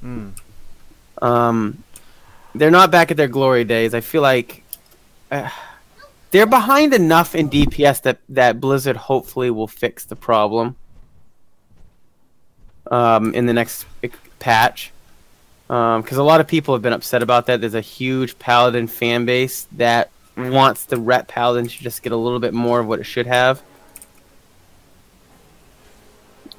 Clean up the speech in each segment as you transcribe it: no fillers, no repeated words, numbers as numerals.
classes. They're not back at their glory days. I feel like they're behind enough in DPS that Blizzard hopefully will fix the problem in the next patch. Because a lot of people have been upset about that. There's a huge Paladin fan base that wants the Ret Paladin to just get a little bit more of what it should have.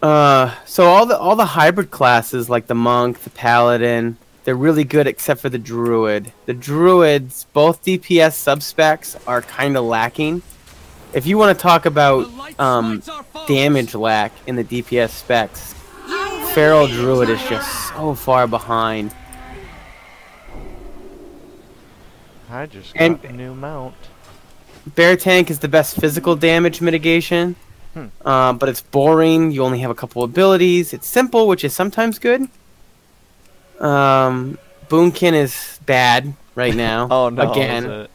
So all the hybrid classes like the Monk, the Paladin, they're really good except for the Druid. The Druids, both DPS subspecs are kind of lacking. If you want to talk about damage lack in the DPS specs, Feral Druid is just so far behind. I just got a new mount. Bear Tank is the best physical damage mitigation, but it's boring. You only have a couple abilities. It's simple, which is sometimes good. Boomkin is bad right now. Oh no! Again. Is it?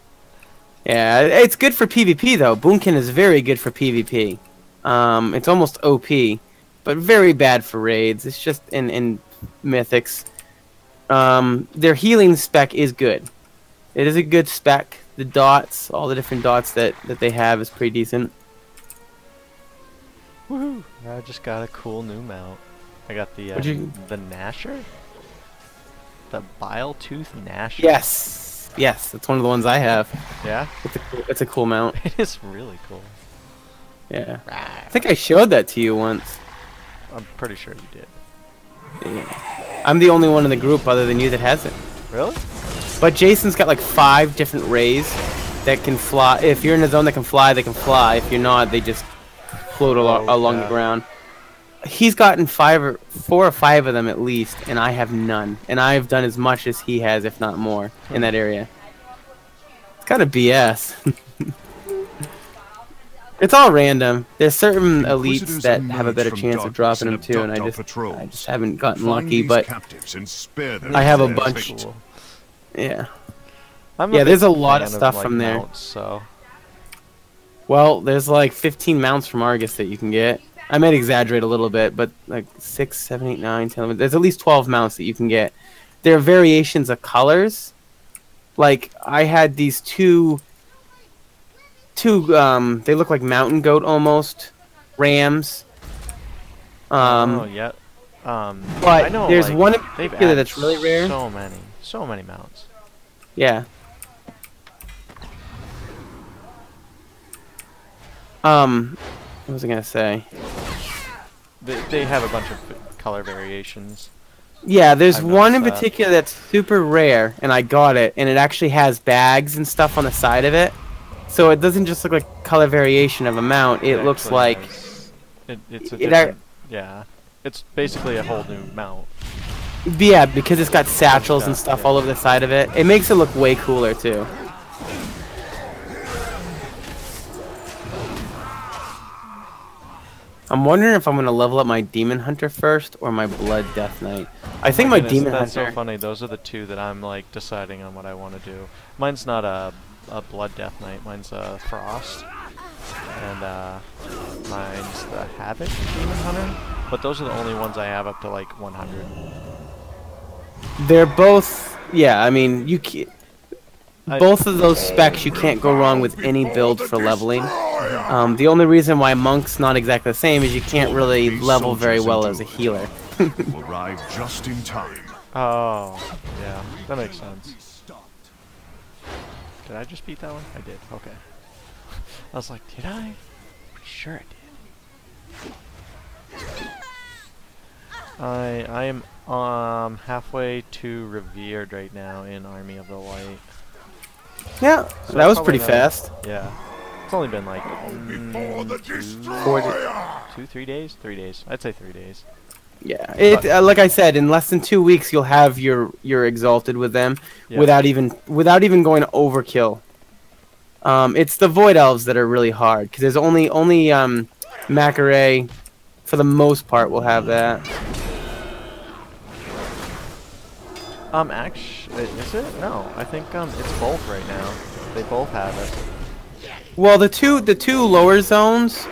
Yeah, it's good for PvP though. Boomkin is very good for PvP. It's almost OP, but very bad for raids. It's just in mythics. Their healing spec is good. It is a good spec. The dots, all the different dots that they have is pretty decent. Woohoo! I just got a cool new mount. I got the Gnasher? The Bile Tooth Gnasher. Yes! Yes, that's one of the ones I have. Yeah? It's a cool mount. It is really cool. Yeah. I think I showed that to you once. I'm pretty sure you did. Yeah. I'm the only one in the group other than you that has it. Really? But Jason's got like 5 different rays that can fly. If you're in a zone that can fly, they can fly. If you're not, they just float along the ground. He's gotten 4 or 5 of them at least, and I have none. And I have done as much as he has, if not more, in that area. It's kind of BS. It's all random. There's certain elites that have a better chance of dropping them too, and I just haven't gotten lucky. But I have a bunch. Cool. Yeah. There's a lot of stuff from there. Mounts, so. Well, there's like 15 mounts from Argus that you can get. I might exaggerate a little bit, but like 6, 7, 8, 9, 10, 11. There's at least 12 mounts that you can get. There are variations of colors. Like I had these two they look like mountain goat almost rams. Oh yeah. But I know, there's like, one in particular that's really rare. So many mounts. Yeah. What was I gonna say? They have a bunch of color variations. Yeah, there's one in particular that's super rare, and I got it, and it actually has bags and stuff on the side of it. So it doesn't just look like color variation of a mount, it looks like... It's a different, yeah. It's basically a whole new mount. Yeah, because it's got satchels and stuff all over the side of it. It makes it look way cooler, too. I'm wondering if I'm going to level up my Demon Hunter first or my Blood Death Knight. I think my Demon Hunter... That's so funny. Those are the two that I'm like deciding on what I want to do. Mine's not a Blood Death Knight. Mine's a Frost. And mine's the Havoc Demon Hunter. But those are the only ones I have up to like 100. They're both... Yeah, I mean, you can't... Both of those specs you can't go wrong with any build for leveling. The only reason why Monk's not exactly the same is you can't really level very well as a healer. Will arrive just in time. Oh, yeah, that makes sense. Did I just beat that one? I did. Okay. I was like, did I? Pretty sure I did. I am halfway to Revered right now in Army of the Light. Yeah, so that was pretty fast. Yeah. It's only been like 3 days? 3 days. I'd say 3 days. Yeah, like I said, in less than 2 weeks you'll have your exalted with them without even going overkill. It's the Void Elves that are really hard because there's only Macare for the most part will have that. Actually, is it? No, I think it's both right now. They both have it. Well, the two lower zones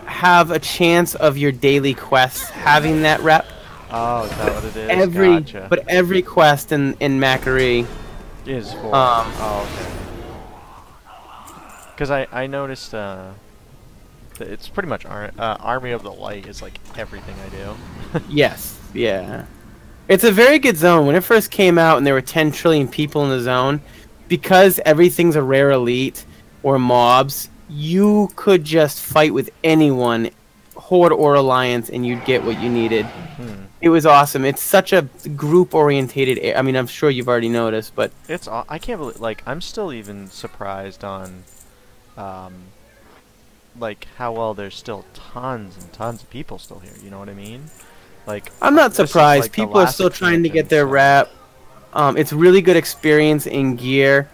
have a chance of your daily quests having that rep. Oh, is that what it is? Gotcha. But every quest in Macquarie Is for. Oh, okay. Because I noticed that it's pretty much Army of the Light is like everything I do. Yes, yeah. It's a very good zone. When it first came out and there were 10 trillion people in the zone, because everything's a rare elite or mobs, you could just fight with anyone, Horde or Alliance, and you'd get what you needed. It was awesome. It's such a group-orientated. I mean, I'm sure you've already noticed, but I can't believe, like, I'm still even surprised on, like, how well there's still tons and tons of people still here. You know what I mean? Like, I'm not this is, surprised. like, the People are last still trying to expansion, get their so- rep. It's really good experience in gear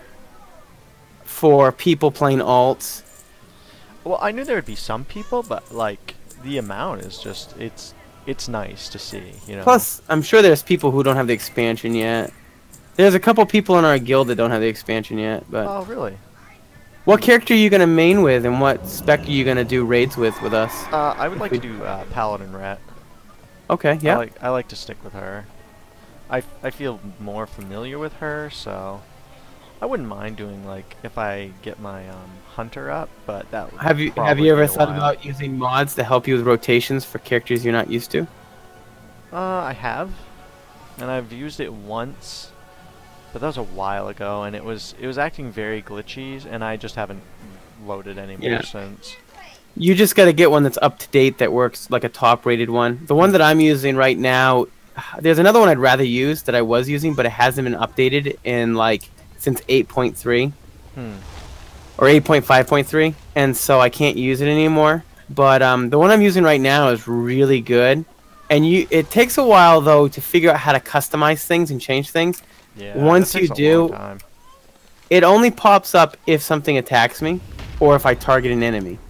for people playing alts. Well, I knew there would be some people, but like the amount is just it's nice to see, you know. Plus, I'm sure there's people who don't have the expansion yet. There's a couple people in our guild that don't have the expansion yet. But Oh, really? what character are you gonna main with, and what spec are you gonna do raids with us? I would like to do Paladin Rat. Okay, yeah. I like to stick with her. I feel more familiar with her, so I wouldn't mind doing, like, if I get my hunter up, but that would Have you probably ever be a thought while. about using mods to help you with rotations for characters you're not used to? I have, and I've used it once, but that was a while ago, and it was acting very glitchy, and I just haven't loaded any more since. You just got to get one that's up to date that works, like a top rated one. The one that I'm using right now, there's another one I'd rather use that I was using, but it hasn't been updated in like since 8.3 or 8.5.3, and so I can't use it anymore. But the one I'm using right now is really good, and it takes a while though to figure out how to customize things and change things. Yeah, Once that you takes a long do, time. it only pops up if something attacks me or if I target an enemy.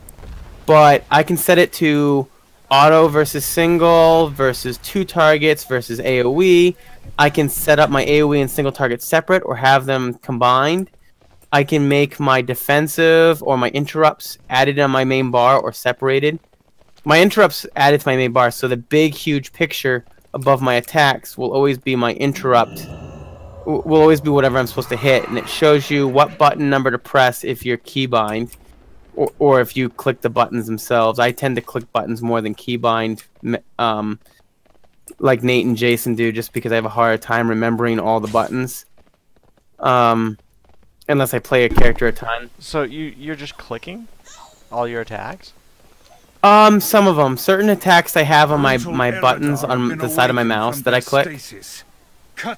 But I can set it to auto versus single versus 2 targets versus AoE. I can set up my AoE and single targets separate or have them combined. I can make my defensive or my interrupts added on my main bar or separated. My interrupts added to my main bar, so the big huge picture above my attacks will always be my interrupt. Will always be whatever I'm supposed to hit, and it shows you what button number to press if you're keybind. Or if you click the buttons themselves. I tend to click buttons more than keybind, like Nate and Jason do, just because I have a hard time remembering all the buttons. Unless I play a character a ton. So you're just clicking all your attacks? Some of them. Certain attacks I have on my buttons on the side of my mouse that I click.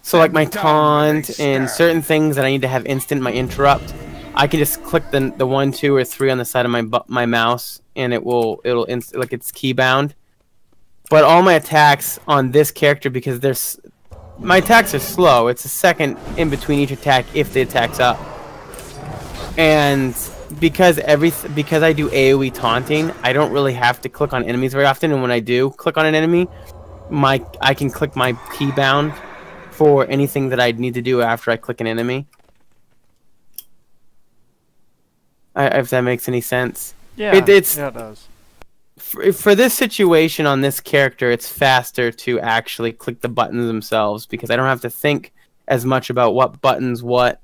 So like my taunt and certain things that I need to have instant, my interrupt. I can just click the 1, 2, or 3 on the side of my mouse, and it'll like it's key bound. But all my attacks on this character, because my attacks are slow. It's a second in between each attack if the attack's up. And because I do AoE taunting, I don't really have to click on enemies very often. And when I do click on an enemy, I can click my key bound for anything that I'd need to do after I click an enemy. If that makes any sense. Yeah, it does. For this situation on this character, it's faster to actually click the buttons themselves because I don't have to think as much about what buttons what.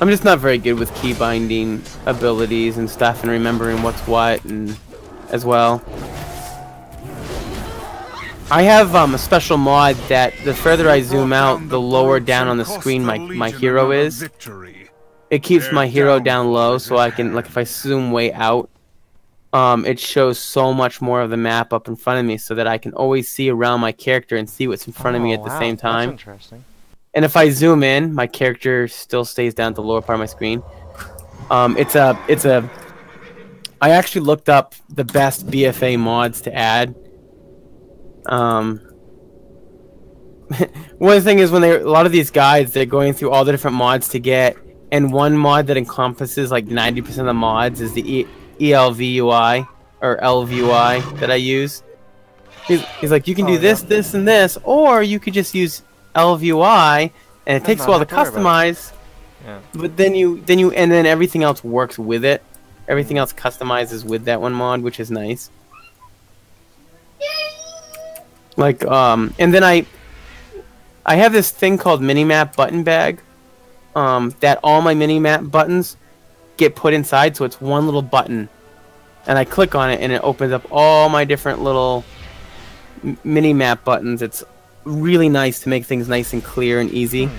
I'm just not very good with key binding abilities and stuff and remembering what's what and as well. I have a special mod that the further I zoom out, the lower down on the screen my hero is. It keeps my hero down low so I can, like if I zoom way out, it shows so much more of the map up in front of me so that I can always see around my character and see what's in front of me at the same time. That's interesting. And if I zoom in, my character still stays down at the lower part of my screen. I actually looked up the best BFA mods to add. One thing is a lot of these guides, they're going through all the different mods to get, and one mod that encompasses like 90% of the mods is the ELVUI or LVUI that I use. He's like, you can do this, this, and this, or you could just use LVUI, and it And takes a not while to have to worry about customize. Yeah. But then and then everything else works with it. Everything else customizes with that one mod, which is nice. Like and then I have this thing called minimap button bag. That all my minimap buttons get put inside, so it's one little button, and I click on it, and it opens up all my different little minimap buttons. It's really nice to make things nice and clear and easy.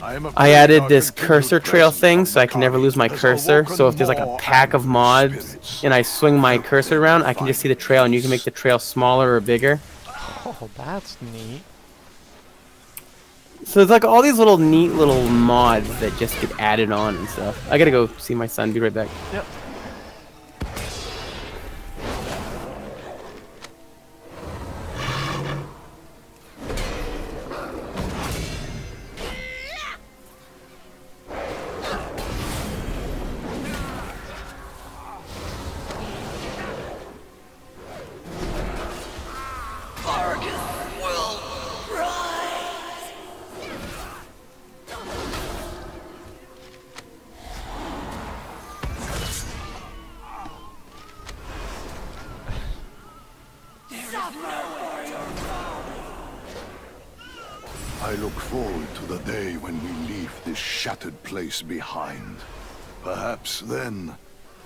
I added this cursor trail thing, so I can never lose my cursor. So if there's like a pack of mods and I swing my cursor around, I can just see the trail, and you can make the trail smaller or bigger. Oh, that's neat. So it's like all these little neat little mods that just get added on and stuff. I gotta go see my son. Be right back. Yep. I look forward to the day when we leave this shattered place behind. Perhaps then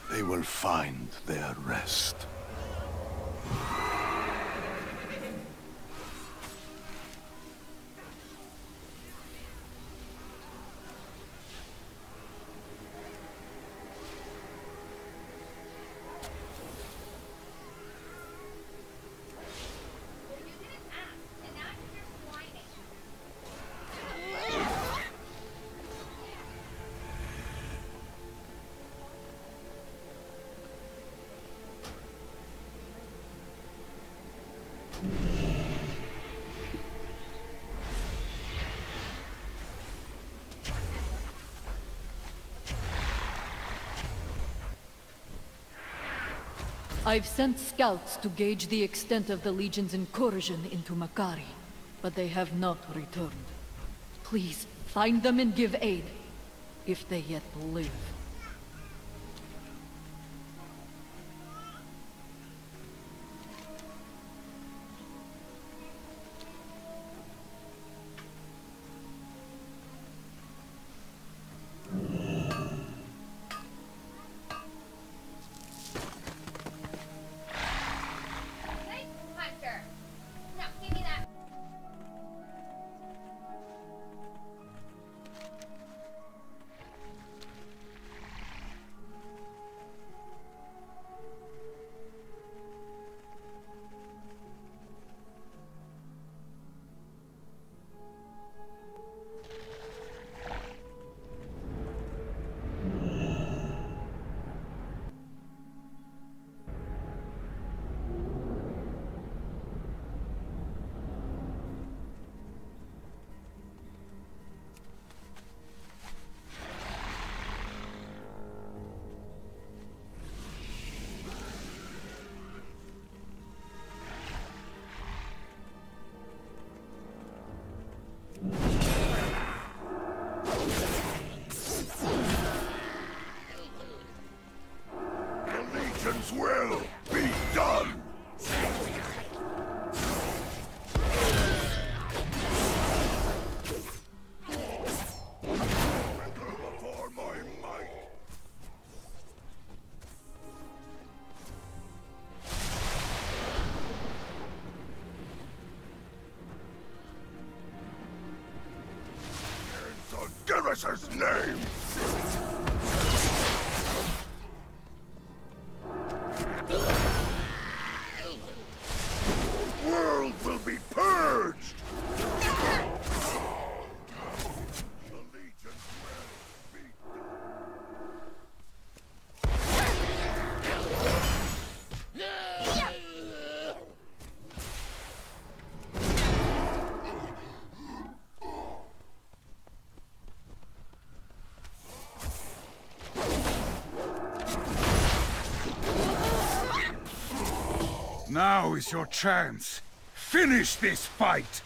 they will find their rest. I've sent scouts to gauge the extent of the Legion's incursion into Makari, but they have not returned. Please, find them and give aid, if they yet live. Will be done! For my might! In Garrus's name! World will be purged! The Legion's will be Now is your chance. Finish this fight!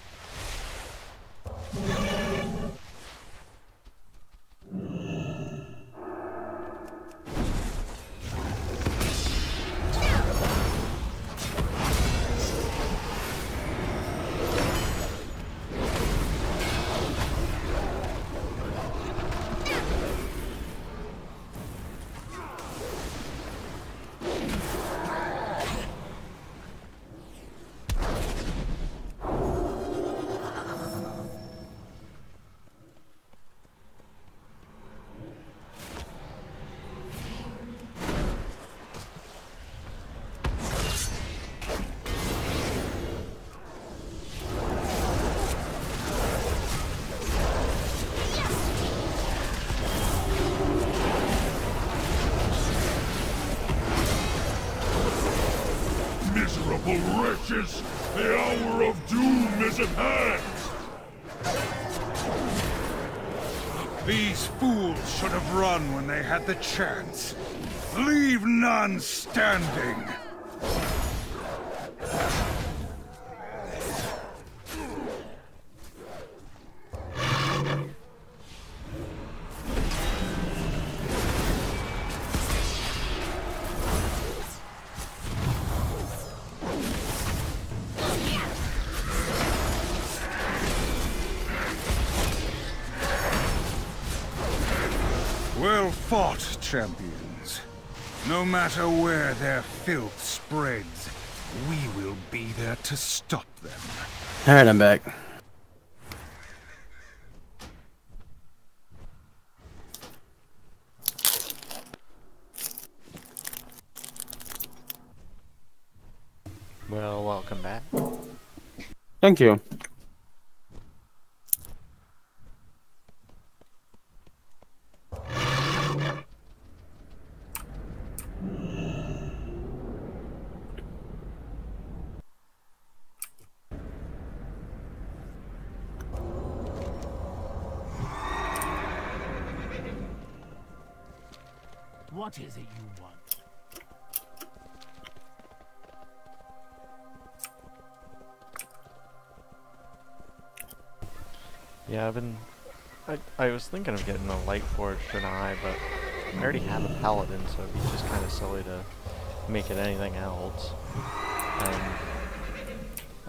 wretches! The hour of doom is at hand! These fools should have run when they had the chance. Leave none standing! Well fought, champions. No matter where their filth spreads, we will be there to stop them. Alright, I'm back. Well, welcome back. Thank you. What is it you want? Yeah, I was thinking of getting a light forged and but I already have a paladin, so it'd be just kind of silly to make it anything else.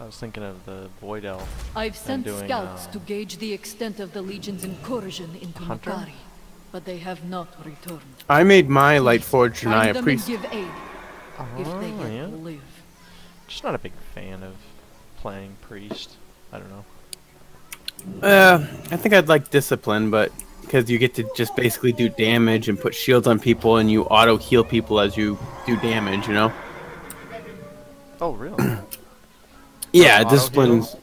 I was thinking of the Void Elf. I've sent doing, scouts to gauge the extent of the Legion's incursion into Hunter? Makari, but they have not returned. I made my light forge and I Find them and appreciate. give aid, if they Oh, yet yeah. live. Just not a big fan of playing priest. I don't know. I think I'd like discipline, but because you get to just basically do damage and put shields on people, and you auto heal people as you do damage. You know. Oh, really? Yeah, auto disciplines.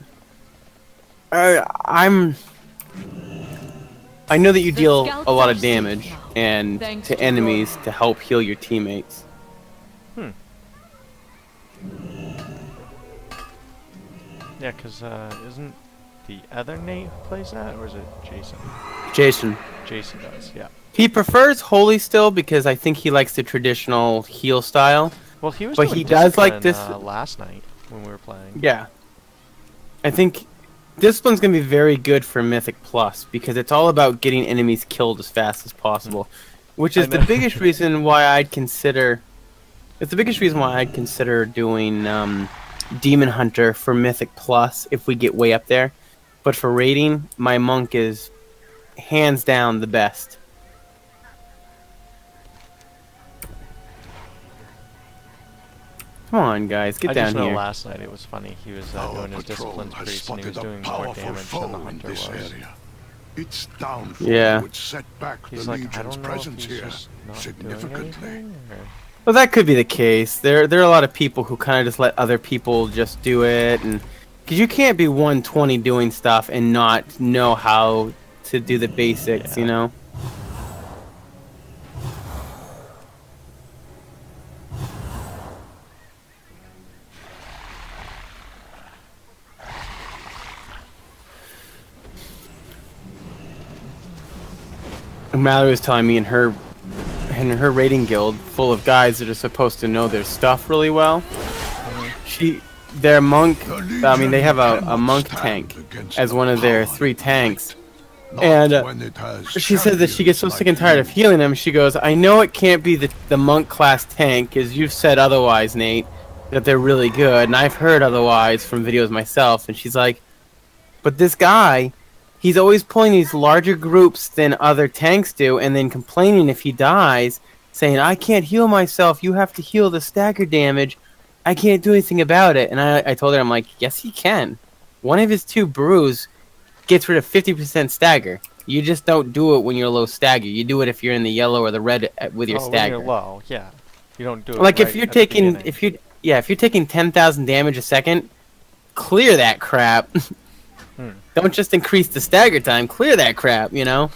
I know that you The deal scouts a lot are of safe damage now, and thanks to to your enemies help. to help heal your teammates. Yeah, because isn't the other Nate who plays that, or is it Jason? Jason. Jason does, yeah. He prefers holy still because I think he likes the traditional heal style. Well, he was But doing he does like Discipline, this- last night when we were playing. Yeah. I think discipline's gonna be very good for Mythic Plus because it's all about getting enemies killed as fast as possible, which is I the know. biggest reason why I'd consider. It's the biggest reason why I'd consider doing Demon Hunter for Mythic Plus if we get way up there. But for raiding, my monk is hands down the best. Come on, guys, get I down just know here. last night it was funny. He was Our doing his patrol Disciplines has priest and he was spotted a doing more powerful damage than the foe in Hunter this was. area. Its downfall Yeah. would set back He's the like, I Legion's don't know if presence he's here just not doing significantly. anything, or... Well, that could be the case. There are a lot of people who kind of just let other people just do it, and because you can't be 120 doing stuff and not know how to do the basics, you Yeah. know. Mallory was telling me in her raiding guild full of guys that are supposed to know their stuff really well. Their monk, I mean, they have a monk tank as one of their 3 tanks. And she said that she gets so sick and tired of healing them. She goes, I know it can't be the monk class tank, because you've said otherwise, Nate, that they're really good. And I've heard otherwise from videos myself. And she's like, but this guy, he's always pulling these larger groups than other tanks do, and then complaining if he dies, saying, I can't heal myself, you have to heal the stagger damage, I can't do anything about it. And I told her, I'm like, yes he can. One of his 2 brews gets rid of 50% stagger. You just don't do it when you're low stagger. You do it if you're in the yellow or the red with your when stagger. you're low, yeah. You don't do it Like right if you're at the taking beginning. if you're taking 10,000 damage a second, clear that crap. Don't just increase the stagger time. Clear that crap, you know.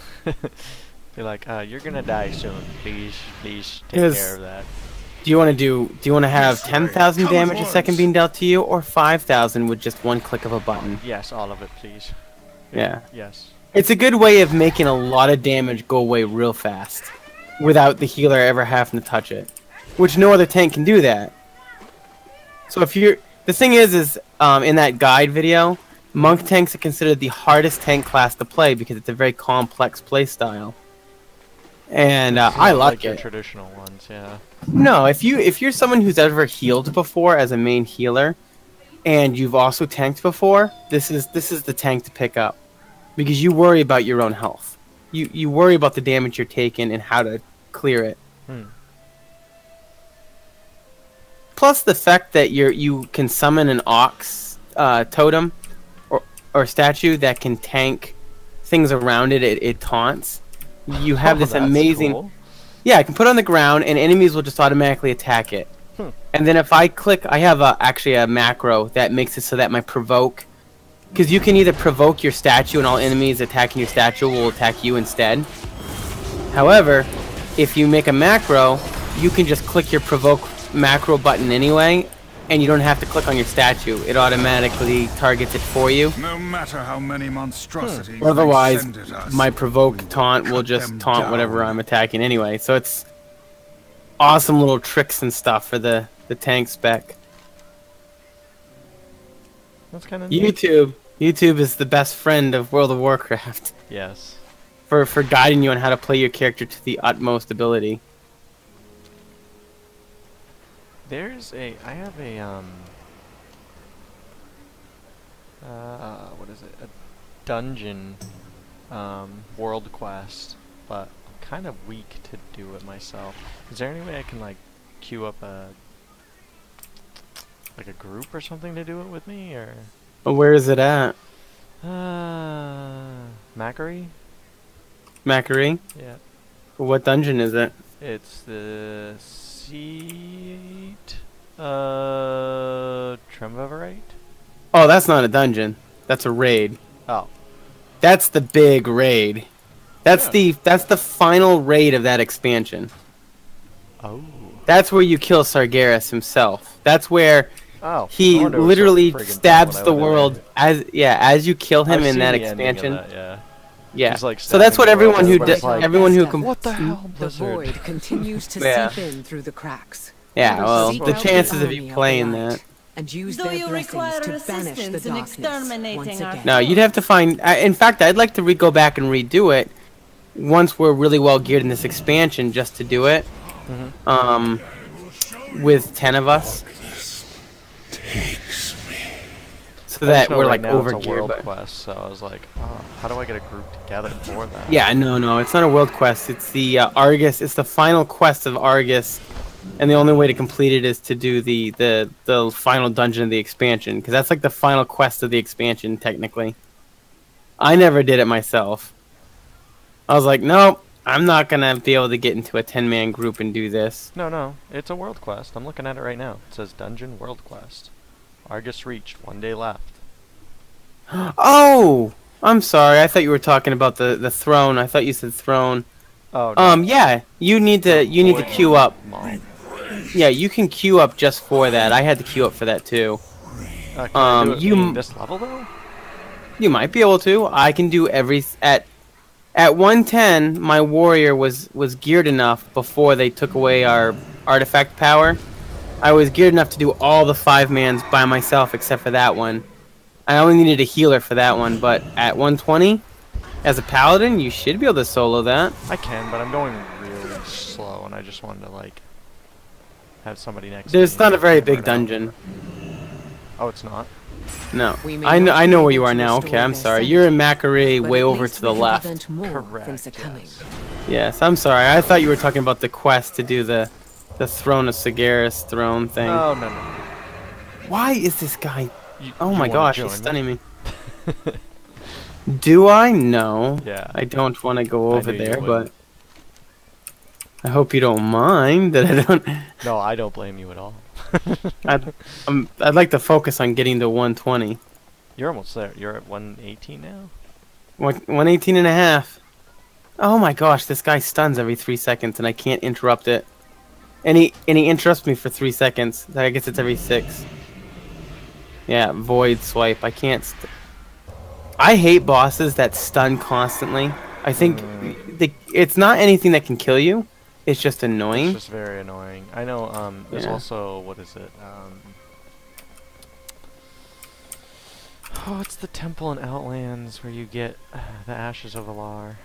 Be like, you're gonna die soon. Please take Yes. care of that. Do you want to have 10,000 Come at damage a second once. being dealt to you, or 5,000 with just one click of a button? Yes, all of it, please. Yeah. Yes. It's a good way of making a lot of damage go away real fast, without the healer ever having to touch it, which no other tank can do that. So if you're, the thing is in that guide video, monk tanks are considered the hardest tank class to play because it's a very complex play style. And It's I not like like your it. traditional ones, yeah. No, if you're someone who's ever healed before as a main healer, and you've also tanked before, this is the tank to pick up, because you worry about your own health. You worry about the damage you're taking and how to clear it. Plus the fact that you can summon an ox totem or statue that can tank things around it. It taunts. You have this that's amazing. cool. Yeah, I can put it on the ground and enemies will just automatically attack it. And then if I click, I have actually a macro that makes it so that my provoke, because you can either provoke your statue and all enemies attacking your statue will attack you instead. However, if you make a macro, you can just click your provoke macro button anyway, and you don't have to click on your statue. It automatically targets it for you. No matter how many monstrosities Otherwise, they send at us, my provoke we will taunt will cut just them taunt down. whatever I'm attacking anyway. So it's awesome little tricks and stuff for the tank spec. That's kind of neat. YouTube is the best friend of World of Warcraft Yes. for guiding you on how to play your character to the utmost ability. I have a what is it? A dungeon world quest, but I'm kind of weak to do it myself. Is there any way I can like queue up a group or something to do it with me, or Where is it at? Macquarie? Macquarie? Yeah. What dungeon is it? It's the seat Triumvirate? Oh, that's not a dungeon. That's a raid. Oh. That's the big raid. That's Yeah. that's the final raid of that expansion. Oh. That's where you kill Sargeras himself. That's where Oh. he no wonder it was so literally friggin' tough stabs when I the went in world there. as you kill him I've in seen that the ending of expansion. that, yeah. Yeah. He's, like, So that's what stabbing the world, everyone who everybody's did, like, everyone who What the hell, The Blizzard? void continues to Yeah. seep in through the cracks. Yeah, well, Seek the out chances of army you the playing light that. and use Do their you blessings require to banish the assistance in darkness exterminating once our again. No, you'd have to find. In fact, I'd like to go back and redo it once we're really well geared in this expansion, just to do it. With 10 of us, so I just that know we're right like now over it's a geared. world But quest, so I was like, oh, how do I get a group together for that? yeah, no, it's not a world quest. It's the Argus. It's the final quest of Argus, and the only way to complete it is to do the final dungeon of the expansion, because that's like the final quest of the expansion technically. I never did it myself. I was like, nope, I'm not gonna be able to get into a 10-man group and do this. No, it's a world quest. I'm looking at it right now. It says Dungeon World Quest. Argus reached, 1 day left. Oh, I'm sorry. I thought you were talking about the throne. I thought you said throne. Oh, no. Yeah, you need to queue up. Yeah, you can queue up just for that. I had to queue up for that too. Can I do it you being this level though? You might be able to. I can do at 110. My warrior was geared enough before they took away our artifact power. I was geared enough to do all the 5-mans by myself except for that one. I only needed a healer for that one, but at 120, as a paladin, you should be able to solo that. I can, but I'm going really slow, and I just wanted to like have somebody next. There's to me not a and very hammer big it out. dungeon. Oh, it's not. No, We may I not know be where you able are to now. restore Okay, I'm their sorry. sanity, You're in Macquarie, but way at over least to the we can left. prevent more from Correct, succumbing. yes. Yes, I'm sorry. I thought you were talking about the quest to do the Throne of Sargeras throne thing. Oh no. Why is this guy? You, Oh you my wanna gosh, join he's stunning me. Do I? No. Yeah. I don't want to go I over knew you there, wouldn't. but I hope you don't mind that I don't. No, I don't blame you at all. I'd like to focus on getting to 120. You're almost there. You're at 118 now. 118 and a half. Oh my gosh, this guy stuns every 3 seconds and I can't interrupt it. And he interrupts me for 3 seconds. I guess it's every 6. Yeah, void swipe. I can't. I hate bosses that stun constantly. I think it's not anything that can kill you. It's just annoying. It's just very annoying. I know. There's also what is it? Oh, it's the temple in Outlands where you get the Ashes of Alar.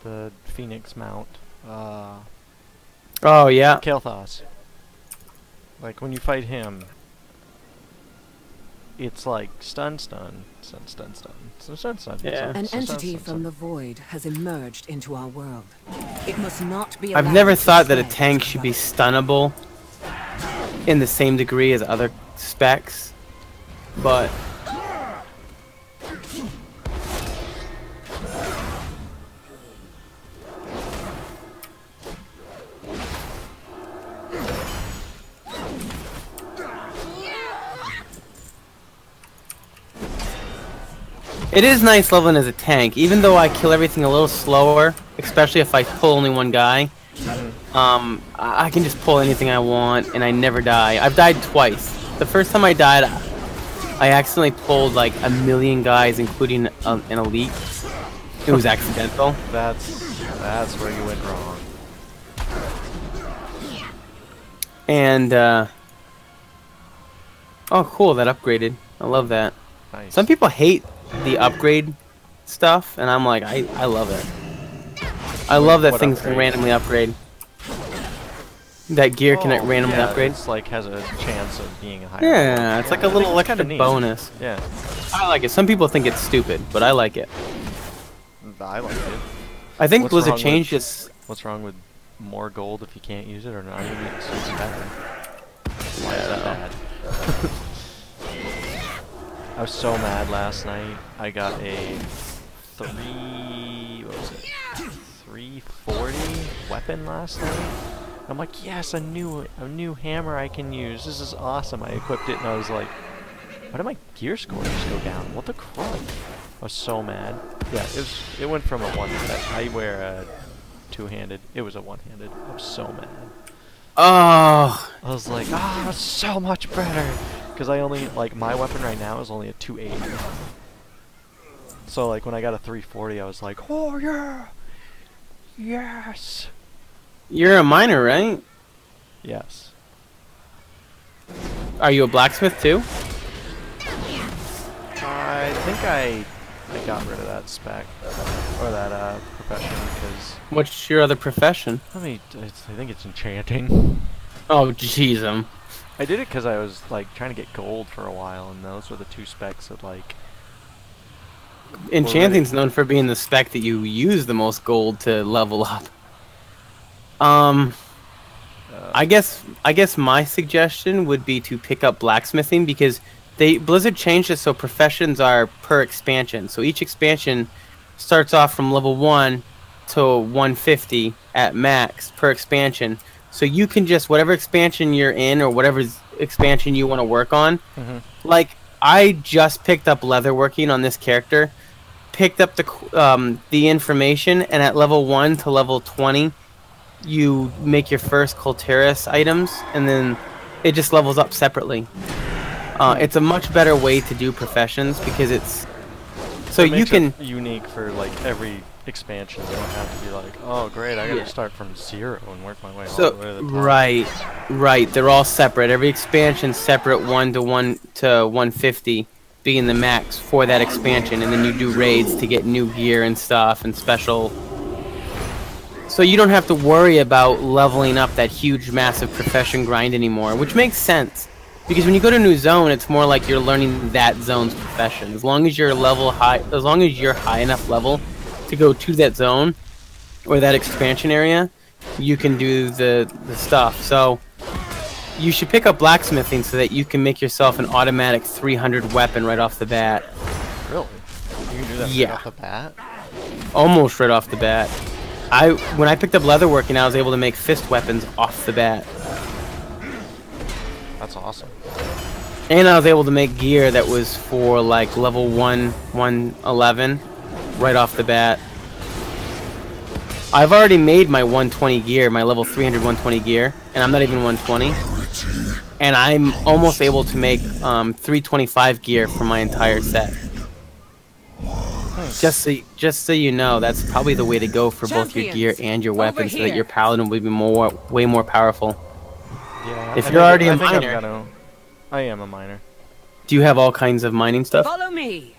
The Phoenix Mount. Oh yeah. Kael'thas. Like when you fight him, it's like stun. Yeah. An entity from the void has emerged into our world. It must not be. I've never thought that a tank should be stunnable in the same degree as other specs, but it is nice leveling as a tank, even though I kill everything a little slower, especially if I pull only one guy. I can just pull anything I want, and I never die. I've died twice. The first time I died, I accidentally pulled like 1,000,000 guys, including an elite. It was accidental. That's where you went wrong. And oh, cool! That upgraded. I love that. Nice. Some people hate the upgrade stuff, and I'm like, I love it. I love that things can randomly upgrade. That gear can randomly upgrade. It's like has a chance of being a higher. Yeah, it's like a little extra neat. bonus. Yeah. I like it. Some people think it's stupid, but I like it. I like it. I think What's Blizzard wrong changed with- its. What's wrong with more gold if you can't use it, or not even it's even better? Why is that bad? I was so mad last night. I got a 340 weapon last night. I'm like, yes, a new hammer I can use. This is awesome. I equipped it and I was like, why did my gear score just go down? What the crap? I was so mad. Yeah, it went from a one-handed. I wear a two-handed. It was a one-handed. I was so mad. Oh. I was like, ah, so much better. Because I only, like, my weapon right now is only a 280. So, like, when I got a 340, I was like, oh, yeah. Yes. You're a miner, right? Yes. Are you a blacksmith too? I think I got rid of that spec. Or that, profession, because... What's your other profession? I think it's enchanting. Oh, jeez, I did it because I was, like, trying to get gold for a while, and those were the two specs that, like... Enchanting's known for being the spec that you use the most gold to level up. I guess my suggestion would be to pick up blacksmithing, because Blizzard changed it so professions are per expansion. So each expansion starts off from level 1 to 150 at max per expansion. So you can just, whatever expansion you're in or whatever expansion you want to work on. Like, I just picked up leatherworking on this character, picked up the information, and at level 1 to level 20 you make your first Colteris items, and then it just levels up separately. It's a much better way to do professions, because it's so it you can it unique for like every expansion. You don't have to be like, oh great, I gotta start from 0 and work my way all the way to the top. Right, they're all separate. Every expansion separate 1 to 150 being the max for that expansion, and then you do raids to get new gear and stuff and special. So you don't have to worry about leveling up that huge, massive profession grind anymore, which makes sense. Because when you go to a new zone, it's more like you're learning that zone's profession. As long as you're high enough level to go to that zone or that expansion area, you can do the stuff. So you should pick up blacksmithing so that you can make yourself an automatic 300 weapon right off the bat. Really? You can do that right off the bat? Almost right off the bat. When I picked up leatherworking, I was able to make fist weapons off the bat. That's awesome. And I was able to make gear that was for like level 111 right off the bat. I've already made my 120 gear, my level 300 120 gear, and I'm not even 120. And I'm almost able to make 325 gear for my entire set. Just so you know, that's probably the way to go for both your gear and your weapons, so that your paladin will be way more powerful. Yeah. If you're already a I think miner, I am a miner. do you have all kinds of mining stuff? Follow me.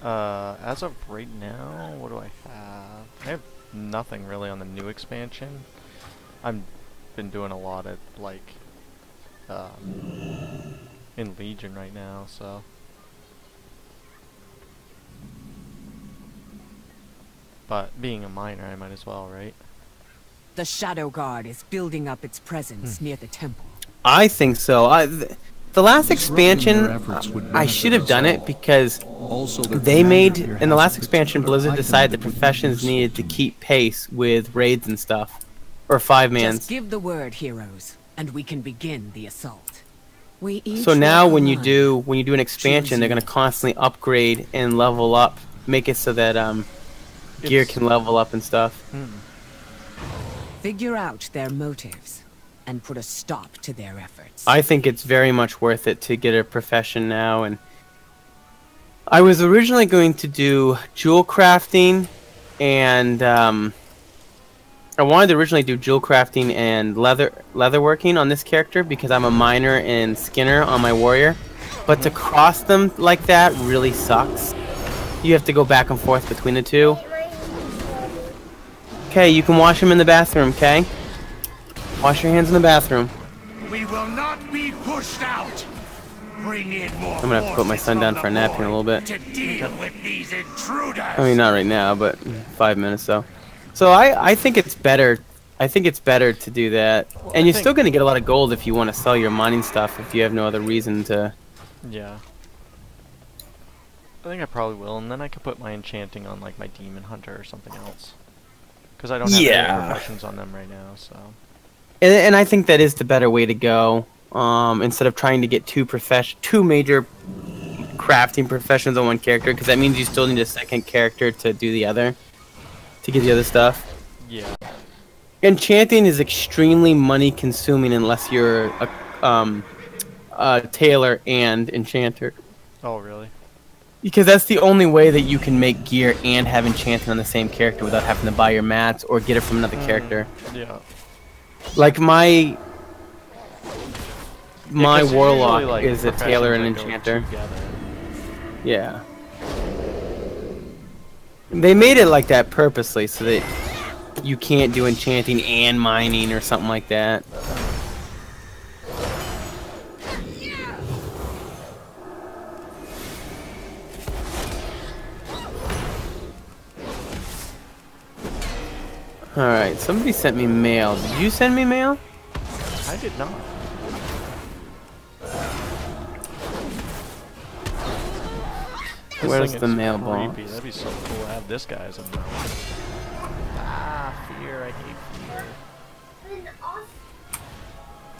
As of right now, what do I have? I have nothing really on the new expansion. I've been doing a lot at like in Legion right now, so. But being a miner, I might as well, right? The Shadow Guard is building up its presence near the temple. I think so. The last expansion, I should have done it because they made, in the last expansion, Blizzard decided that professions needed to keep pace with raids and stuff. Or 5-mans. Just give the word, heroes, and we can begin the assault. We each So now walk when you alone. do an expansion, they're going to constantly upgrade and level up, make it so that gear can level up and stuff. Figure out their motives and put a stop to their efforts. I think it's very much worth it to get a profession now, and I was originally going to do jewel crafting and I wanted to originally do jewel crafting and leather working on this character because I'm a miner and skinner on my warrior, but to cross them like that really sucks. You have to go back and forth between the two. Okay, you can wash them in the bathroom, okay? Wash your hands in the bathroom. We will not be pushed out. Bring in more. I'm gonna have to put my son down for a nap here in a little bit. To deal with these intruders. I mean, not right now, but 5 minutes though. So I think it's better. I think it's better to do that. Well, and you're still gonna get a lot of gold if you want to sell your mining stuff if you have no other reason to. Yeah. I think I probably will, and then I could put my enchanting on like my demon hunter or something else. Because I don't have any professions on them right now, so. And I think that is the better way to go. Instead of trying to get two major crafting professions on one character, because that means you still need a second character to do the other, to get the other stuff. Yeah. Enchanting is extremely money consuming unless you're a tailor and enchanter. Oh, really? Because that's the only way that you can make gear and have enchanting on the same character without having to buy your mats or get it from another character. Yeah. Like my 'cause warlock usually, like, is a tailor and professions that enchanter. go together. Yeah. They made it like that purposely so that you can't do enchanting and mining or something like that. Alright, somebody sent me mail. Did you send me mail? I did not. This Where's thing the is mailbox? creepy. That'd be so cool to have this guy as a mount. Ah, fear. I hate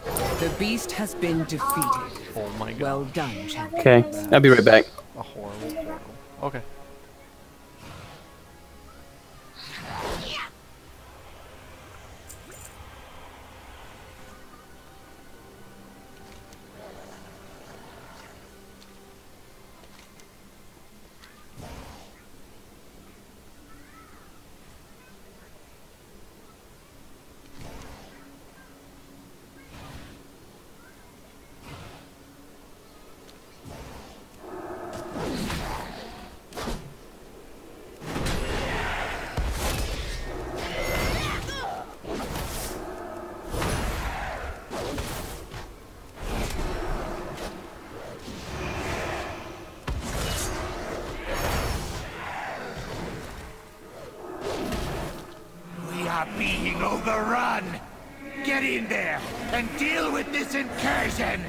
fear. The beast has been defeated. Oh my god. Well done, champion. Okay, I'll be right back. A horrible portal. Okay. We are being overrun. Get in there and deal with this incursion.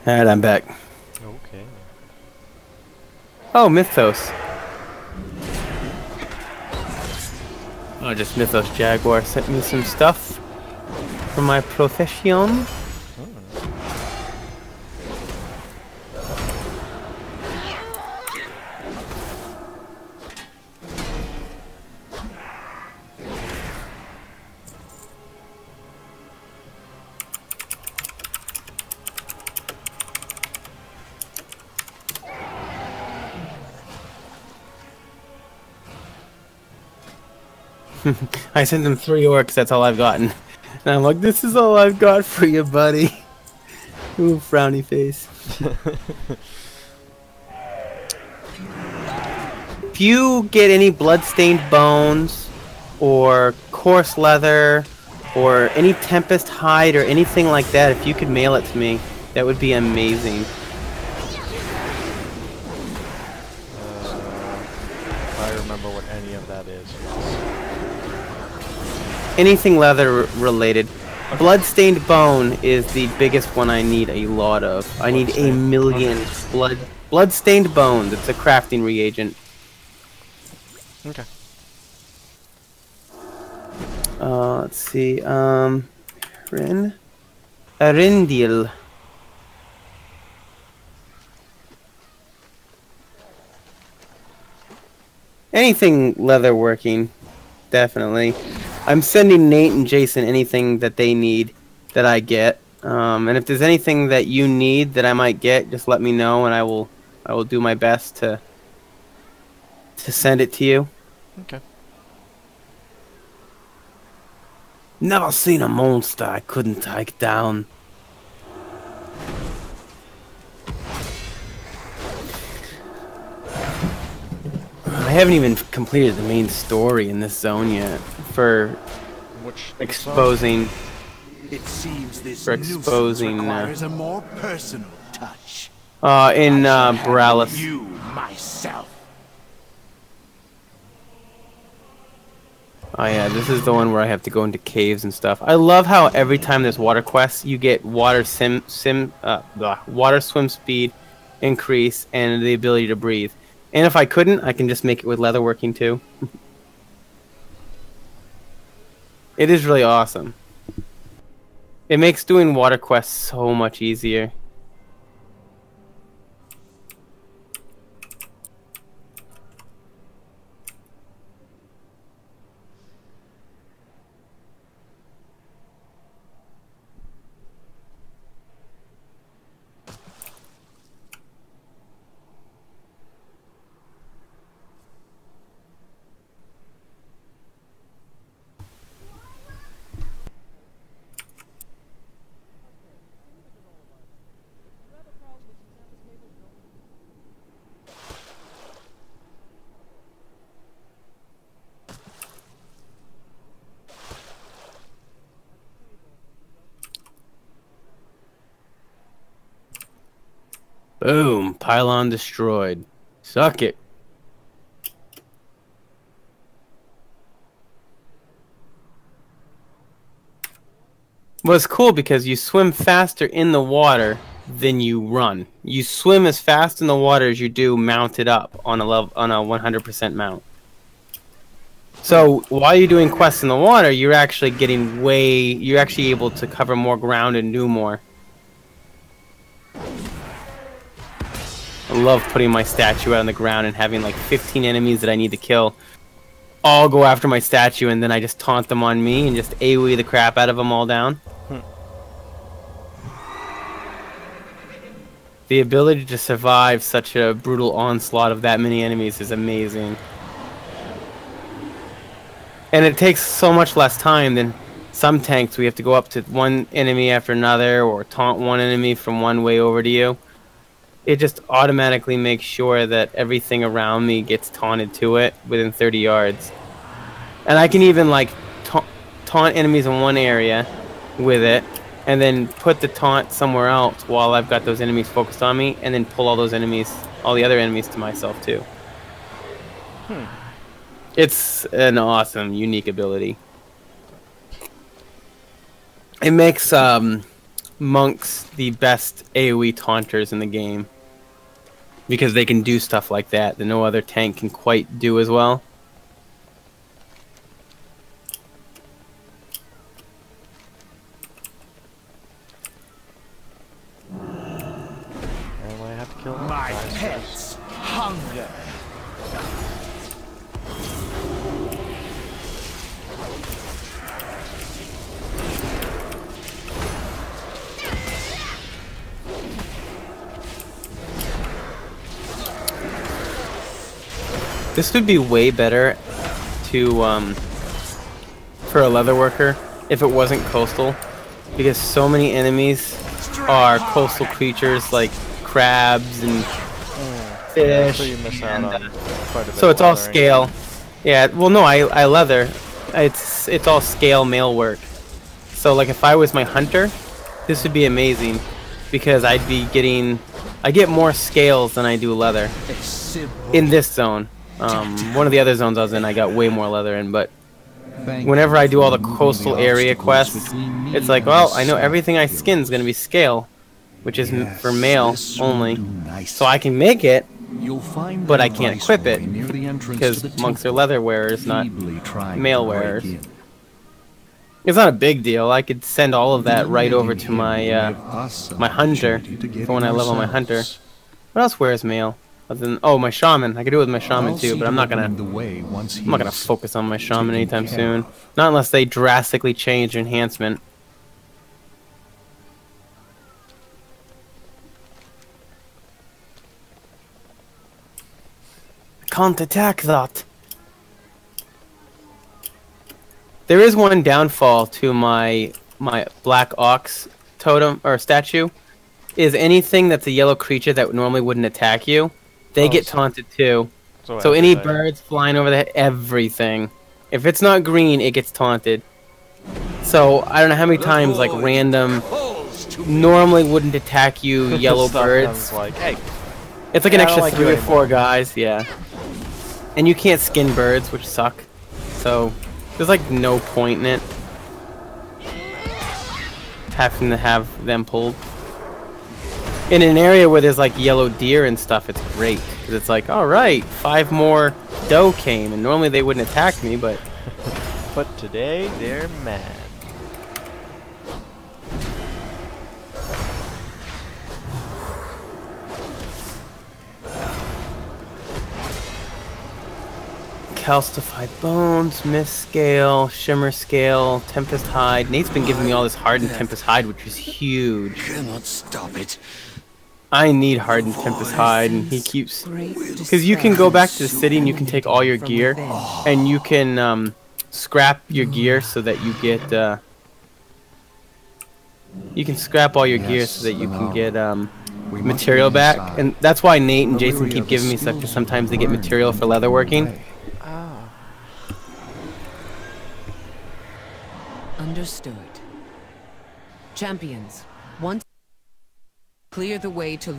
Alright, I'm back. Okay. Oh, Mythos. Oh, just Mythos Jaguar sent me some stuff for my profession. I sent him 3 orcs, that's all I've gotten. And I'm like, this is all I've got for you, buddy. Ooh, frowny face. If you get any bloodstained bones, or coarse leather, or any tempest hide, or anything like that, if you could mail it to me, that would be amazing. If I remember what any of that is. Anything leather related. Bloodstained bone is the biggest one I need a lot of. I need a million bloodstained bones. It's a crafting reagent. Okay. Let's see. Arindil. Anything leather working, definitely. I'm sending Nate and Jason anything that they need that I get. And if there's anything that you need that I might get, just let me know, and I will do my best to send it to you. Okay. Never seen a monster I couldn't take down. I haven't even completed the main story in this zone yet for Which exposing. It seems this For exposing, requires a more personal touch. In Handle Borealis. you myself. Oh yeah, this is the one where I have to go into caves and stuff. I love how every time there's water quests, you get water water swim speed increase and the ability to breathe. And if I couldn't, I can just make it with leatherworking too. It is really awesome. It makes doing water quests so much easier. Boom! Pylon destroyed. Suck it. Well, it's cool because you swim faster in the water than you run. You swim as fast in the water as you do mounted up on a 100% mount. So while you're doing quests in the water, you're actually you're actually able to cover more ground and do more. I love putting my statue out on the ground and having like 15 enemies that I need to kill all go after my statue, and then I just taunt them on me and just AoE the crap out of them all down. The ability to survive such a brutal onslaught of that many enemies is amazing. And it takes so much less time than some tanks. We have to go up to one enemy after another or taunt one enemy from one way over to you. It just automatically makes sure that everything around me gets taunted to it within 30 yards. And I can even like taunt enemies in one area with it, and then put the taunt somewhere else while I've got those enemies focused on me, and then pull all those enemies, all the other enemies to myself too. It's an awesome, unique ability. It makes monks the best AoE taunters in the game. Because they can do stuff like that no other tank can quite do as well. And I have to kill them. My pets hunger. This would be way better to for a leather worker if it wasn't coastal, because so many enemies are coastal creatures like crabs and fish. So you miss out on quite a bit. So it's all leathering. scale. Yeah, well no, I leather. It's all scale mail work. So like if I was my hunter, this would be amazing because I get more scales than I do leather in this zone. One of the other zones I was in, I got way more leather in, but whenever I do all the coastal area quests, it's like, well, I know everything I skin is going to be scale, which is for mail only. So I can make it, but I can't equip it, because monks are leather wearers, not mail wearers. It's not a big deal. I could send all of that right over to my my hunter for when I level my hunter. What else wears mail? Other than, oh, my shaman. I could do it with my shaman too, but I'm not gonna focus on my shaman anytime soon. Not unless they drastically change enhancement. I can't attack that. There is one downfall to my black ox totem or statue. Is anything that's a yellow creature that normally wouldn't attack you, they get taunted too. So any birds flying over the everything. If it's not green, it gets taunted. So I don't know how many times like random normally wouldn't attack you yellow birds. Like, hey, it's like an extra 3 or 4 guys, yeah. And you can't skin birds, which suck. So there's like no point in it. Having to have them pulled. In an area where there's like yellow deer and stuff, it's great. Because it's like, alright, 5 more doe came, and normally they wouldn't attack me, but... but today, they're mad. Calcified bones, mist scale, shimmer scale, tempest hide. Nate's been giving me all this hardened tempest hide, which is huge. Cannot stop it. I need hardened tempest hide, and he keeps, because you can go back to the city and you can take all your gear, and you can scrap your gear so that you get you can scrap all your gear so that you can get material back, and that's why Nate and Jason keep giving me stuff, because sometimes they get material for leatherworking. Understood. Champions, once clear the way to...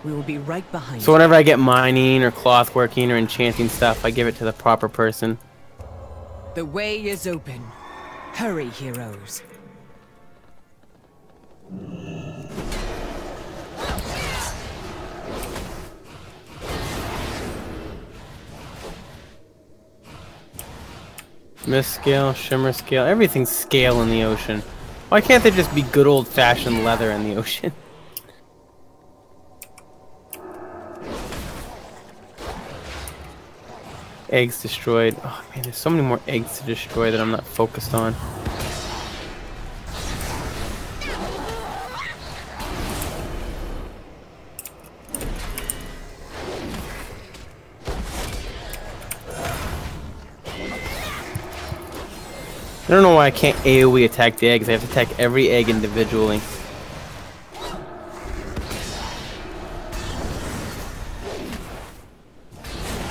We will be right behind So whenever I get mining or cloth working or enchanting stuff, I give it to the proper person. The way is open. Hurry, heroes. Mist scale, shimmer scale, everything's scale in the ocean. Why can't there just be good old-fashioned leather in the ocean? Eggs destroyed. Oh man, there's so many more eggs to destroy that I'm not focused on. I don't know why I can't AoE attack the eggs. I have to attack every egg individually.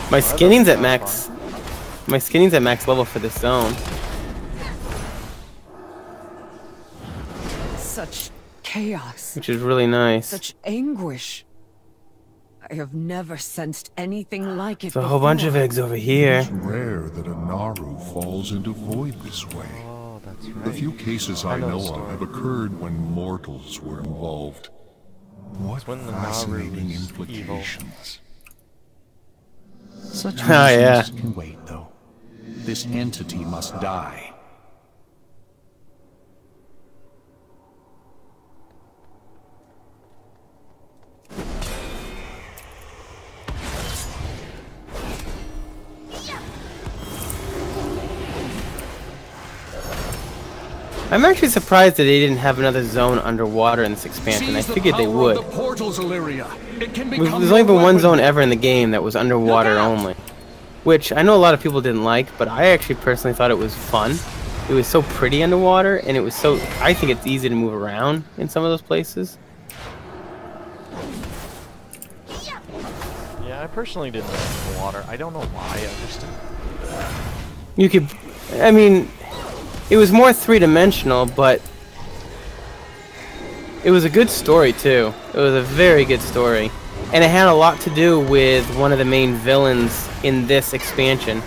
My skinning's at max. My skinning's at max level for this zone. Such chaos. Which is really nice. Such anguish. I have never sensed anything like it There's a whole bunch of eggs over here. It's rare that a Naru falls into void this way. Oh, that's The few cases I know the know of story. have occurred when mortals were involved. What when the fascinating Naru is implications. Such Oh, yeah. reasons can wait, though. This entity must die. I'm actually surprised that they didn't have another zone underwater in this expansion. I figured they would. Portals, Illyria. It can There's only been one zone ever in the game that was underwater only. Which I know a lot of people didn't like, but I actually personally thought it was fun. It was so pretty underwater, and it was so... I think it's easy to move around in some of those places. Yeah, I personally didn't like the water. I don't know why. I just didn't. You could... I mean... It was more three-dimensional, but... It was a good story, too. It was a very good story. And it had a lot to do with one of the main villains in this expansion.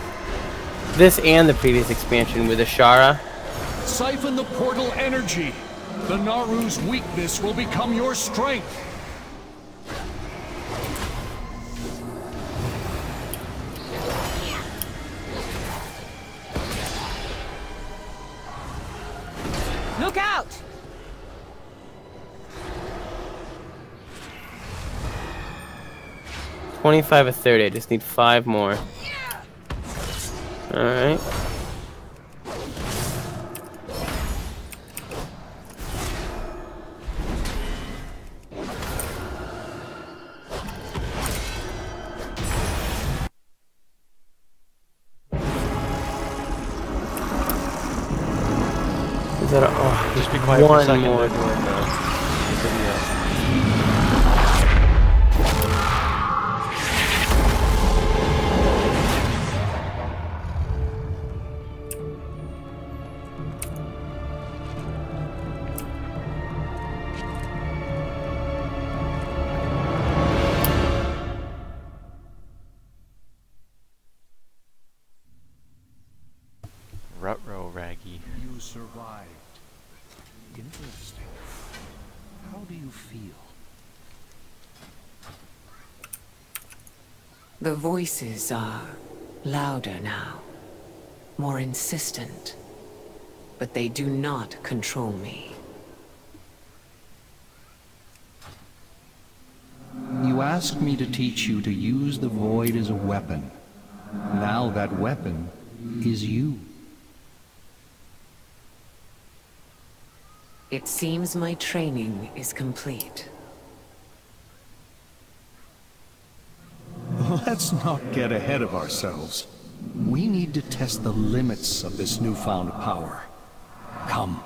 This and the previous expansion with Ashara. Siphon the portal energy. The Naru's weakness will become your strength. Look out! $25 or $30. I just need 5 more. Alright. Is that a... Oh, Just be quiet for a one second. more. They're doing the video. Ruh-roh, Raggy. You survived. Interesting. How do you feel? The voices are louder now, more insistent, but they do not control me. You asked me to teach you to use the void as a weapon. Now that weapon is you. It seems my training is complete. Let's not get ahead of ourselves. We need to test the limits of this newfound power. Come.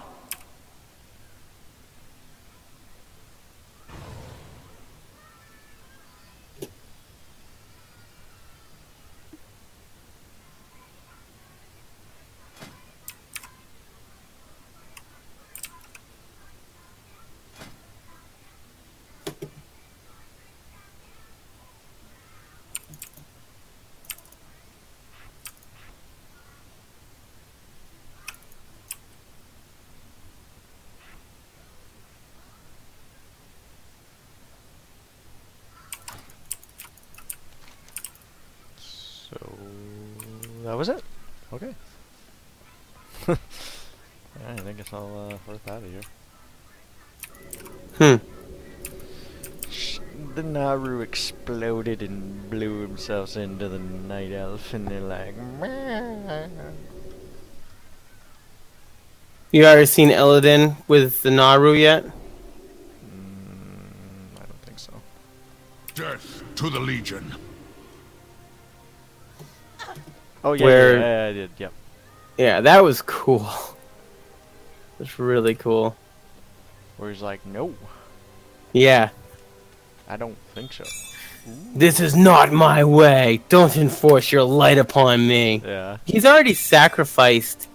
So that was it. Okay. Alright, I guess I'll work out of here. The Naru exploded and blew himself into the night elf, and they're like, "Meow." You already seen Illidan with the Naru yet? I don't think so. Death to the Legion. Oh yeah, Where- yeah, I did. Yep. Yeah, that was cool. That's really cool. Where he's like, no, Yeah. I don't think so. This is not my way. Don't enforce your light upon me. Yeah. He's already sacrificed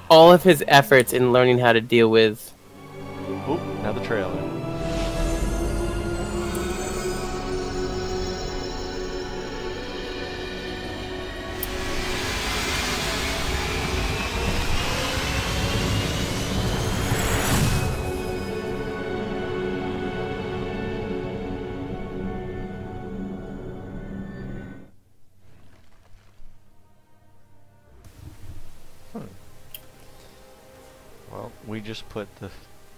all of his efforts in learning how to deal with... Oop, now the trailer. We just put the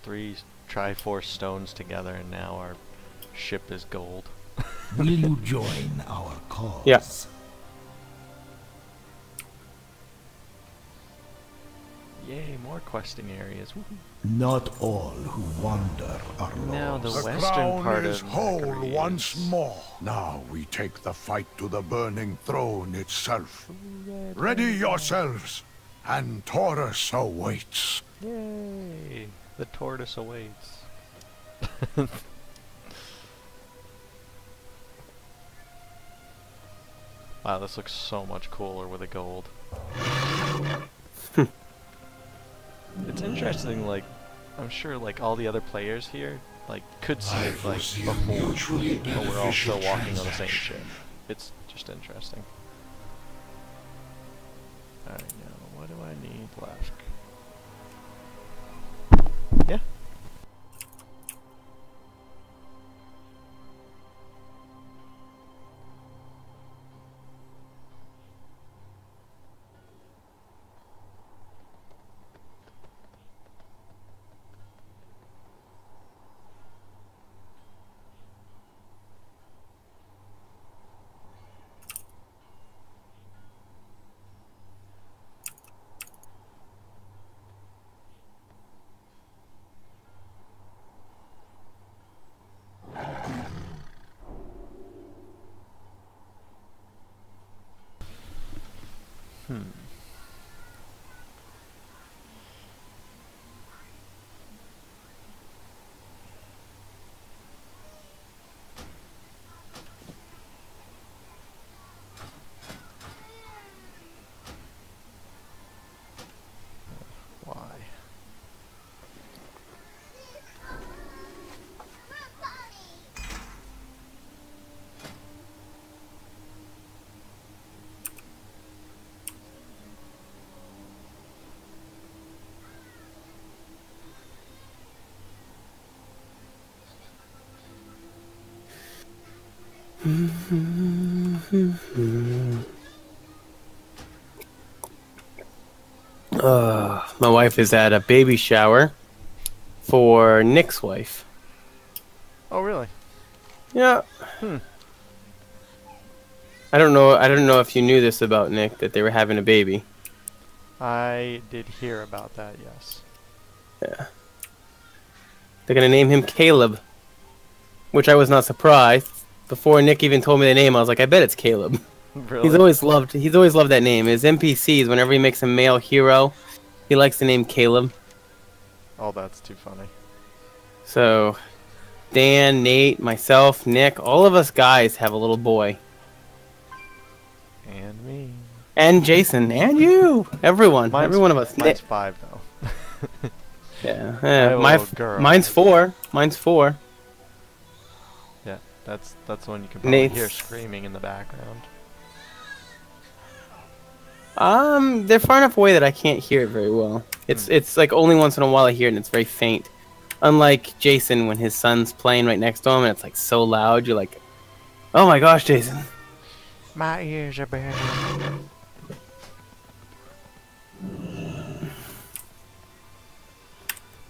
3 Triforce stones together, and now our ship is gold. Will you join our cause? Yeah. Yay, more questing areas. Woohoo. Not all who wander are Now the lost. The western crown part is of whole Macquarie once is- more. Now we take the fight to the burning throne itself. Ready yourselves, and Taurus awaits. Yay! The tortoise awaits. Wow, this looks so much cooler with the gold. It's interesting, like, I'm sure, like, all the other players here, like, could see it, like, before, but we're all still walking on the same ship. It's just interesting. Alright, now, what do I need left? Yeah. Why? My wife is at a baby shower for Nick's wife. Oh, really? Yeah. Hmm. I don't know if you knew this about Nick, that they were having a baby. I did hear about that, yes. Yeah. They're gonna name him Caleb, which I was not surprised. Before Nick even told me the name, I was like, I bet it's Caleb. Really? He's always loved that name. His NPCs, whenever he makes a male hero, he likes the name Caleb. Oh, that's too funny. So, Dan, Nate, myself, Nick, all of us guys have a little boy. And me. And Jason, and you! Everyone. Every one of us. Mine's 5, though. Yeah. I have a little girl. Mine's 4. Mine's 4. Yeah, that's the one you can probably Nate's- hear screaming in the background. They're far enough away that I can't hear it very well. It's like only once in a while I hear it and it's very faint. Unlike Jason when his son's playing right next to him and it's like so loud, you're like, oh my gosh, Jason. My ears are burning.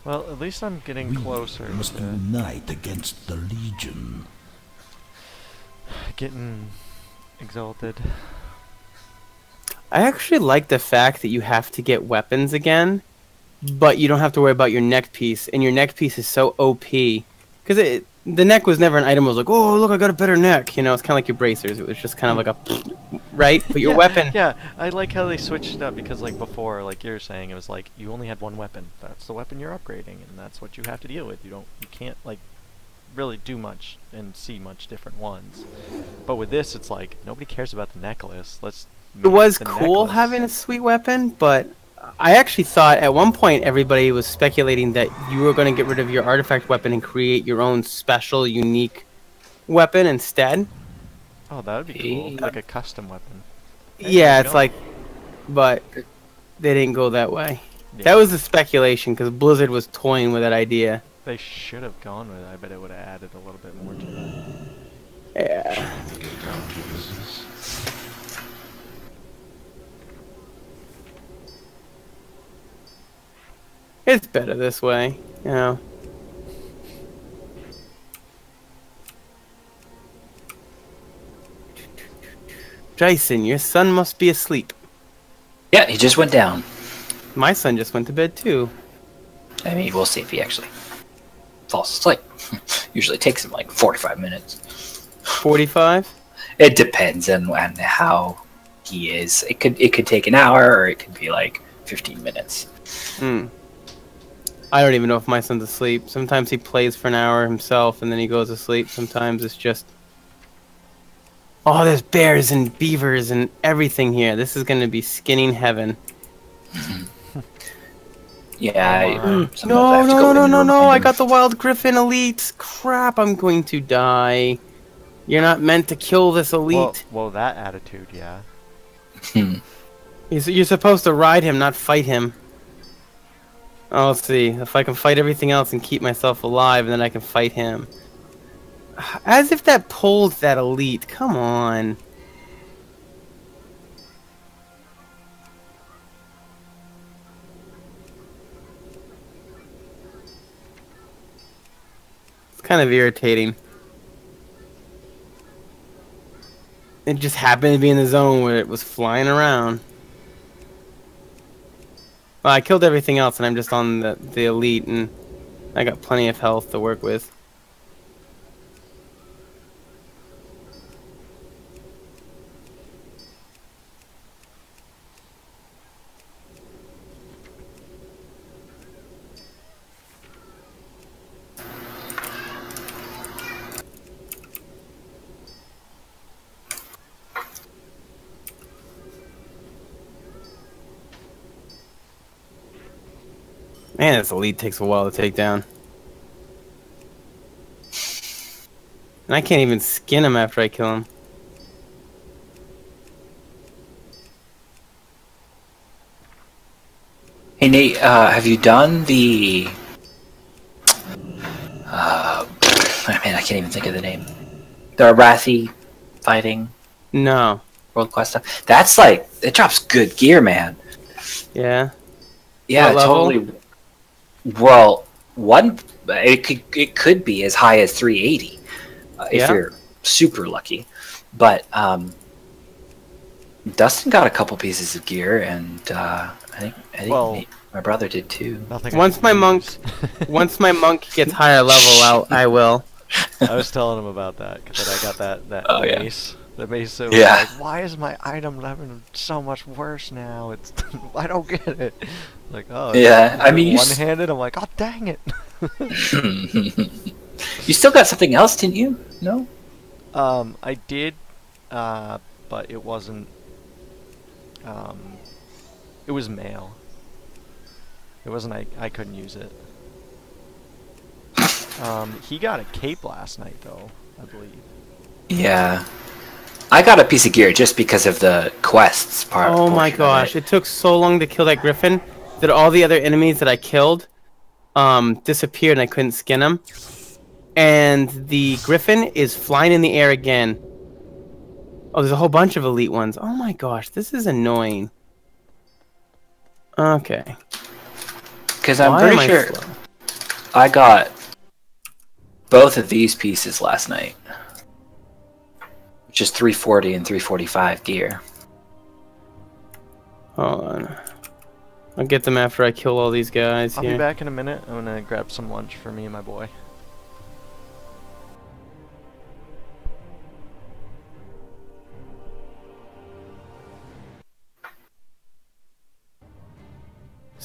Well, at least I'm getting closer Must to unite against the Legion. getting exalted. I actually like the fact that you have to get weapons again, but you don't have to worry about your neck piece, and your neck piece is so OP. Because the neck was never an item that was like, oh, look, I got a better neck. You know, it's kind of like your bracers. It was just kind of like a, right? But your weapon... Yeah, I like how they switched it up, because like before, like you're saying, it was like, you only had one weapon. That's the weapon you're upgrading, and that's what you have to deal with. You can't, like, really do much and see much different ones. But with this, it's like, nobody cares about the necklace. It was the cool necklace. having a sweet weapon, but I actually thought at one point everybody was speculating that you were going to get rid of your artifact weapon and create your own special, unique weapon instead. Oh, that would be cool. Like a custom weapon. Yeah, there you it's go. like, but they didn't go that way. Yeah. That was the speculation because Blizzard was toying with that idea. They should have gone with it. I bet it would have added a little bit more to it. Yeah. It's better this way, you know. Jason, your son must be asleep. Yeah, he just went down. My son just went to bed too. I mean, we'll see if he actually falls asleep. Usually takes him like 45 minutes. 45? It depends on how he is. It could take an hour, or it could be like 15 minutes. I don't even know if my son's asleep. Sometimes he plays for an hour himself and then he goes to sleep. Sometimes it's just... Oh, there's bears and beavers and everything here. This is going to be skinning heaven. Yeah. No, I got the wild griffin elite. Crap, I'm going to die. You're not meant to kill this elite. Well, that attitude, yeah. You're supposed to ride him, not fight him. Oh, let's see. If I can fight everything else and keep myself alive, then I can fight him. As if that pulls that elite. Come on. It's kind of irritating. It just happened to be in the zone where it was flying around. Well, I killed everything else and I'm just on the elite, and I got plenty of health to work with. Man, this elite takes a while to take down. And I can't even skin him after I kill him. Hey Nate, have you done the... I can't even think of the name. The Arathi fighting? No. World class stuff? That's like... It drops good gear, man. Yeah? Yeah, What level? totally. Well, it could be as high as 380 if you're super lucky. But Dustin got a couple pieces of gear, and I think my brother did too. Once my monk gets higher level, I will. I was telling him about that because I got that mace. The mace. So like, why is my item level so much worse now? It's I don't get it. Like, oh yeah, I mean, one-handed. I'm like, oh dang it. You still got something else, didn't you? No. I did, but it wasn't. It was mail. It wasn't. I couldn't use it. He got a cape last night, though, I believe. Yeah. I got a piece of gear just because of the quests part. Oh my gosh, it took so long to kill that griffin that all the other enemies that I killed disappeared and I couldn't skin them. And the griffin is flying in the air again. Oh, there's a whole bunch of elite ones. Oh my gosh, this is annoying. Okay. Because I'm pretty sure I got both of these pieces last night. Which is 340 and 345 gear. Hold on. I'll get them after I kill all these guys I'll here. be back in a minute. I'm gonna grab some lunch for me and my boy.